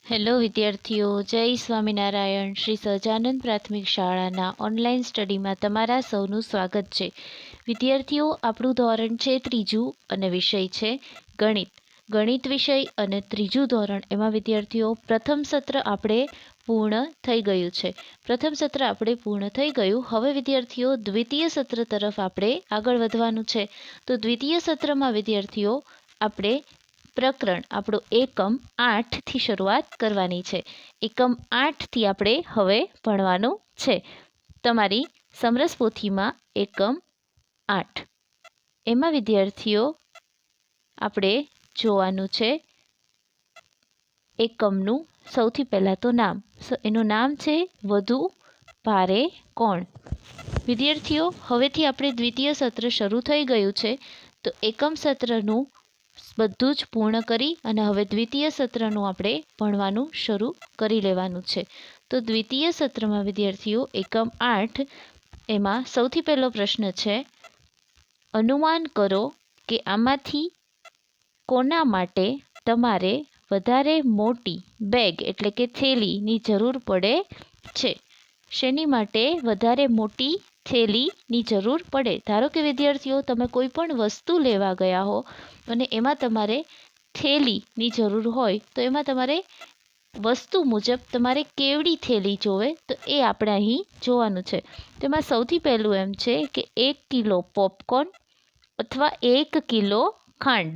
Hello વિદ્યાર્થીઓ, જય સ્વામિનારાયણ. શ્રી સહજાનંદ પ્રાથમિક શાળાના ઓનલાઈન સ્ટડીમાં તમારા સૌનું સ્વાગત છે. વિદ્યાર્થીઓ, આપણું ધોરણ છે ત્રીજું અને વિષય છે ગણિત. ગણિત વિષય અને ત્રીજું ધોરણ એમાં વિદ્યાર્થીઓ પ્રથમ સત્ર આપણે પૂર્ણ થઈ ગયું છે. પ્રથમ સત્ર આપણે પૂર્ણ થઈ ગયું. હવે વિદ્યાર્થીઓ દ્વિતીય સત્ર તરફ આપણે આગળ વધવાનું છે. તો દ્વિતીય સત્રમાં વિદ્યાર્થીઓ આપણે પ્રકરણ આપણો એકમ 8થી શરૂઆત કરવાની છે. એકમ 8થી આપણે હવે ભણવાનું છે. તમારી સમરસ પોથીમાં એકમ 8 એમાં વિદ્યાર્થીઓ આપણે જોવાનું છે એકમનું સૌથી પહેલાં તો નામ. એનું નામ છે વધુ ભારે કોણ. વિદ્યાર્થીઓ હવેથી આપણે દ્વિતીય સત્ર શરૂ થઈ ગયું છે. તો એકમ સત્રનું બધું જ પૂર્ણ કરી અને હવે દ્વિતીય સત્રનું આપણે ભણવાનું શરૂ કરી લેવાનું છે. તો દ્વિતીય સત્રમાં વિદ્યાર્થીઓ એકમ 8 એમાં સૌથી પહેલો પ્રશ્ન છે, અનુમાન કરો કે આમાંથી કોના માટે તમારે વધારે મોટી બેગ એટલે કે થેલીની જરૂર પડે છે. શેની માટે વધારે મોટી થેલીની જરૂર પડે? ધારો કે વિદ્યાર્થીઓ તમે કોઈ પણ વસ્તુ લેવા ગયા હો અને એમાં તમારે થેલીની જરૂર હોય તો એમાં તમારે વસ્તુ મુજબ તમારે કેવડી થેલી જોવે તો એ આપણે અહીં જોવાનું છે. તેમાં સૌથી પહેલું એમ છે કે 1 કિલો પોપકોર્ન અથવા 1 કિલો ખાંડ.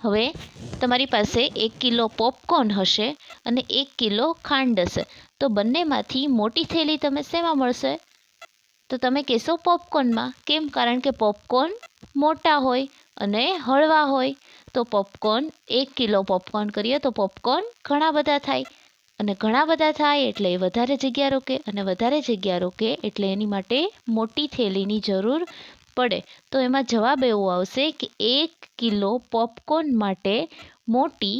હવે તમારી પાસે 1 કિલો પોપકોર્ન હશે અને 1 કિલો ખાંડ હશે તો બંનેમાંથી મોટી થેલી તમે શેમાં મળશે? તો તમે કહેશો પોપકોર્નમાં. કેમ? કારણ કે પોપકોર્ન મોટા હોય અને હળવા હોય. તો પોપકોર્ન 1 કિલો પોપકોર્ન કરીએ તો પોપકોર્ન ઘણા બધા થાય અને ઘણા બધા થાય એટલે વધારે જગ્યા રોકે અને વધારે જગ્યા રોકે એટલે એની માટે મોટી થેલીની જરૂર પડે. તો એમાં જવાબ એવો આવશે કે 1 કિલો પોપકોર્ન માટે મોટી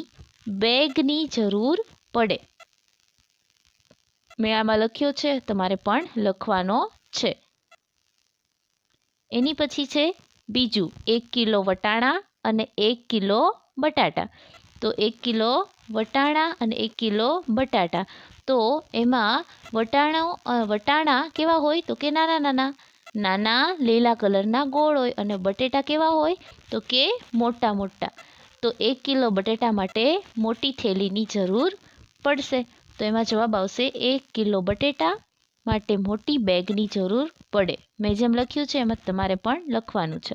બેગની જરૂર પડે. મેં આમાં લખ્યો છે, તમારે પણ લખવાનો છે. એની પછી છે બીજું 1 કિલો વટાણા અને 1 કિલો બટાટા. તો 1 કિલો વટાણા અને 1 કિલો બટાટા. તો એમાં વટાણા કેવા હોય તો કે નાના લીલા કલરના ગોળ હોય અને બટેટા કેવા હોય તો કે મોટા મોટા. તો 1 કિલો બટેટા માટે મોટી થેલીની જરૂર પડશે. તો એમાં જવાબ આવશે 1 કિલો બટેટા માટે મોટી બેગની જરૂર પડે. મેં જેમ લખ્યું છે એમ જ તમારે પણ લખવાનું છે.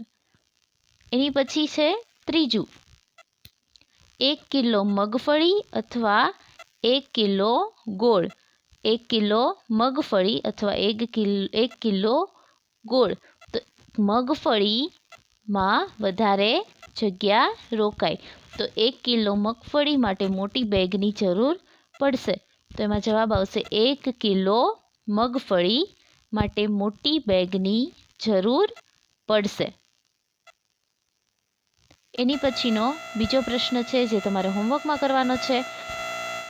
એની પછી છે ત્રીજું 1 કિલો મગફળી અથવા 1 કિલો ગોળ. 1 કિલો મગફળી અથવા 1 કિલો ગોળ. તો મગફળીમાં વધારે જગ્યા રોકાય. તો 1 કિલો મગફળી માટે મોટી બેગની જરૂર પડશે. તો એમાં જવાબ આવશે 1 કિલો મગફળી માટે મોટી બેગની જરૂર પડશે. એની પછીનો બીજો પ્રશ્ન છે જે તમારે હોમવર્કમાં કરવાનો છે.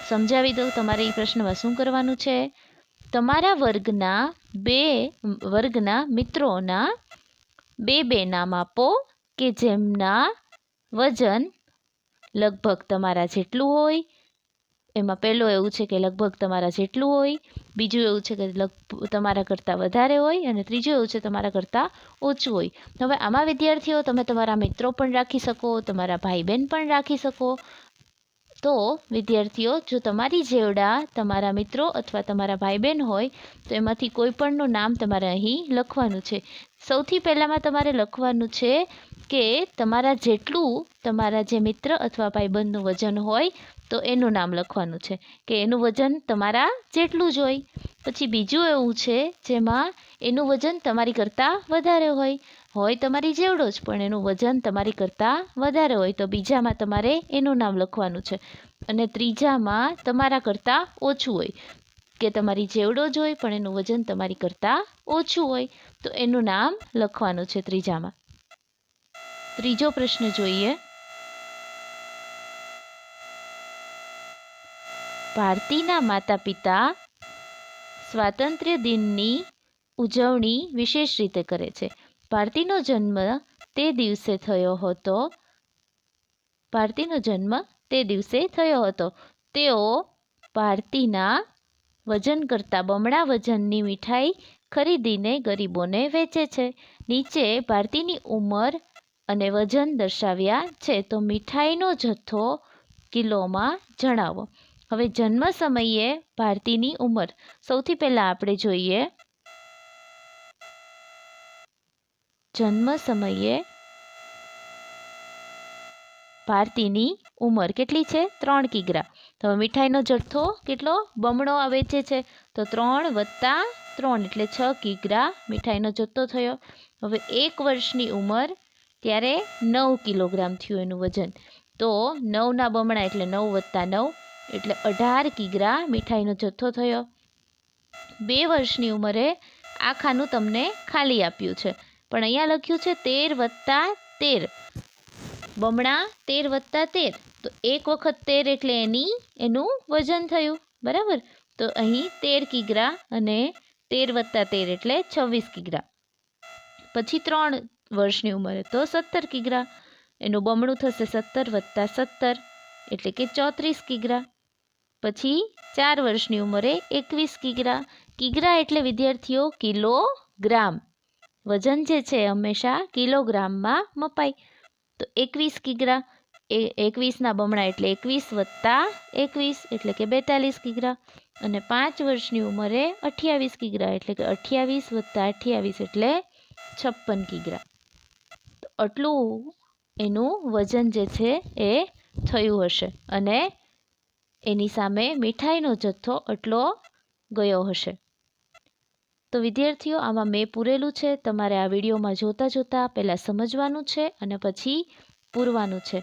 સમજાવી દઉં તમારે એ પ્રશ્નમાં શું કરવાનું છે. તમારા વર્ગના મિત્રોના બે નામ આપો કે જેમના વજન લગભગ તમારા જેટલું હોય. એમાં પહેલું એવું છે કે લગભગ તમારા જેટલું હોય, બીજું એવું છે કે તમારા કરતાં વધારે હોય અને ત્રીજું એવું છે તમારા કરતાં ઓછું હોય. હવે આમાં વિદ્યાર્થીઓ તમે તમારા મિત્રો પણ રાખી શકો, તમારા ભાઈ બહેન પણ રાખી શકો. તો વિદ્યાર્થીઓ જો તમારી જેવડા તમારા મિત્રો અથવા તમારા ભાઈ બહેન હોય તો એમાંથી કોઈ પણનું નામ તમારે અહીં લખવાનું છે. સૌથી પહેલાંમાં તમારે લખવાનું છે કે તમારા જેટલું તમારા જે મિત્ર અથવા ભાઈબંધનું વજન હોય તો એનું નામ લખવાનું છે કે એનું વજન તમારા જેટલું જ હોય. પછી બીજું એવું છે જેમાં એનું વજન તમારી કરતાં વધારે હોય તમારી જેવડો જ પણ એનું વજન તમારી કરતાં વધારે હોય તો બીજામાં તમારે એનું નામ લખવાનું છે. અને ત્રીજામાં તમારા કરતાં ઓછું હોય કે તમારી જેવડો જ હોય પણ એનું વજન તમારી કરતાં ઓછું હોય તો એનું નામ લખવાનું છે ત્રીજામાં. ત્રીજો પ્રશ્ન જોઈએ. ભારતીના માતા પિતા સ્વાતંત્ર્ય દિનની ઉજવણી વિશેષ રીતે કરે છે. ભારતીનો જન્મ તે દિવસે થયો હતો. તેઓ ભારતીના વજન કરતાં બમણા વજનની મીઠાઈ ખરીદીને ગરીબોને વેચે છે. નીચે ભારતીની ઉંમર અને વજન દર્શાવ્યા છે, તો મીઠાઈનો જથ્થો કિલોમાં જણાવો. હવે જન્મ સમયે ભારતીની ઉંમર સૌથી પહેલાં આપણે જોઈએ. જન્મ સમયે ભારતીની ઉંમર કેટલી છે? 3 કિગ્રા. તો મીઠાઈનો જથ્થો કેટલો? બમણો વેચે છે, તો 3 + 3 એટલે 6 કિગ્રા મીઠાઈનો જથ્થો થયો. હવે 1 વર્ષની ઉંમર ત્યારે 9 કિલોગ્રામ થયું એનું વજન. તો 9ના બમણા એટલે 9 + 9 એટલે 18 કિગ્રા મીઠાઈનો જથ્થો થયો. 2 વર્ષની ઉંમરે આ ખાનું તમને ખાલી આપ્યું છે, પણ અહીંયા લખ્યું છે 13 + 13. બમણા 13 + 13, તો 1 વખત 13 એટલે એનું વજન થયું, બરાબર. તો અહીં 13 કિગ્રા અને 13 + 13 એટલે 26 કિગ્રા. પછી 3 વર્ષની ઉંમરે તો 17 કિગ્રા, એનું બમણું થશે 17 + 17 એટલે કે 34 કિગ્રા. પછી 4 વર્ષની ઉંમરે 21 કિગ્રા. કિગ્રા એટલે વિદ્યાર્થીઓ કિલોગ્રામ. વજન જે છે હંમેશા કિલોગ્રામમાં મપાય. તો 21 કિગ્રા, 21ના બમણા એટલે 21 + 21 એટલે કે 42 કિગ્રા. અને 5 વર્ષની ઉંમરે 28 કિગ્રા એટલે કે 28 + 28 એટલે 56 કિગ્રા. તો આટલું એનું વજન જે છે એ થયું હશે, અને એની સામે મીઠાઈનો જથ્થો આટલો ગયો હશે. તો વિદ્યાર્થીઓ, આમાં મેં પૂરેલું છે. તમારે આ વિડીયોમાં જોતાં પહેલાં સમજવાનું છે અને પછી પૂરવાનું છે.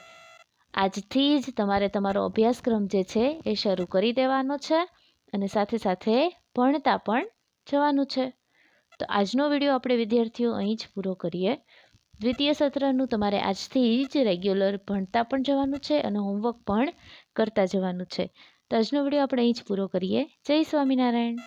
આજથી જ તમારે તમારો અભ્યાસક્રમ જે છે એ શરૂ કરી દેવાનો છે, અને સાથે સાથે ભણતા પણ જવાનું છે. તો આજનો વિડીયો આપણે વિદ્યાર્થીઓ અહીં જ પૂરો કરીએ. દ્વિતીય સત્રનું તમારે આજથી જ રેગ્યુલર ભણતા પણ જવાનું છે અને હોમવર્ક પણ કરતા જવાનું છે. તો આજનો વિડીયો આપણે અહીં જ પૂરો કરીએ. જય સ્વામિનારાયણ.